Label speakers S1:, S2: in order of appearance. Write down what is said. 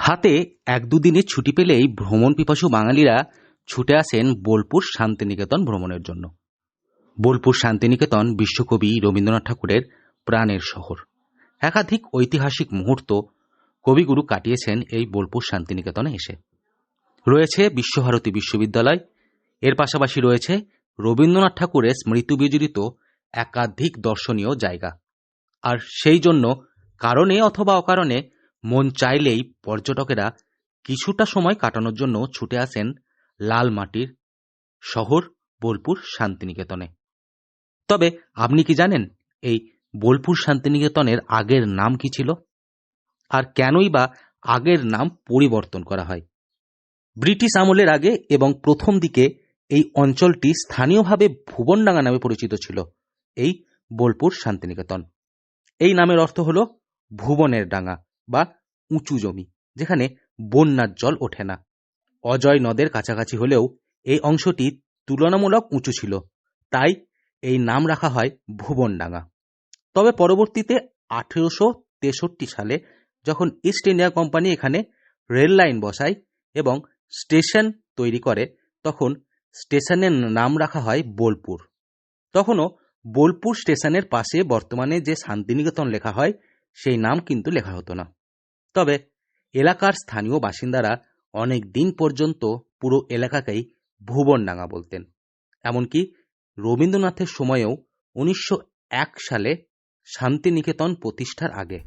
S1: হাতে এক দুদিনের ছুটি পেলেই ভ্রমণ পিপাসু বাঙালিরা ছুটে আসেন বোলপুর শান্তিনিকেতন ভ্রমণের জন্য। বোলপুর শান্তিনিকেতন বিশ্বকবি রবীন্দ্রনাথ ঠাকুরের প্রাণের শহর। একাধিক ঐতিহাসিক মুহূর্ত কবিগুরু কাটিয়েছেন এই বোলপুর শান্তিনিকেতনে এসে। রয়েছে বিশ্বভারতী বিশ্ববিদ্যালয়, এর পাশাপাশি রয়েছে রবীন্দ্রনাথ ঠাকুরের স্মৃতি বিজড়িত একাধিক দর্শনীয় জায়গা। আর সেই জন্য কারণে অথবা অকারণে মন চাইলেই পর্যটকেরা কিছুটা সময় কাটানোর জন্য ছুটে আসেন লাল মাটির শহর বোলপুর শান্তিনিকেতনে। তবে আপনি কি জানেন এই বোলপুর শান্তিনিকেতনের আগের নাম কি ছিল, আর কেনই বা আগের নাম পরিবর্তন করা হয়? ব্রিটিশ আমলের আগে এবং প্রথম দিকে এই অঞ্চলটি স্থানীয়ভাবে ভুবনডাঙ্গা নামে পরিচিত ছিল। এই বোলপুর শান্তিনিকেতন, এই নামের অর্থ হল ভুবনের ডাঙ্গা বা উঁচু জমি, যেখানে বন্যার জল ওঠে না। অজয় নদের কাছাকাছি হলেও এই অংশটি তুলনামূলক উঁচু ছিল, তাই এই নাম রাখা হয় ভুবনডাঙ্গা। তবে পরবর্তীতে 1863 সালে যখন ইস্ট ইন্ডিয়া কোম্পানি এখানে রেল লাইন বসায় এবং স্টেশন তৈরি করে, তখন স্টেশনের নাম রাখা হয় বোলপুর। তখনও বোলপুর স্টেশনের পাশে বর্তমানে যে শান্তিনিকেতন লেখা হয় সেই নাম কিন্তু লেখা হতো না। তবে এলাকার স্থানীয় বাসিন্দারা অনেক দিন পর্যন্ত পুরো এলাকাকেই ভুবনডাঙ্গা বলতেন। এমনকি রবীন্দ্রনাথের সময়েও 1901 সালে শান্তিনিকেতন প্রতিষ্ঠার আগে।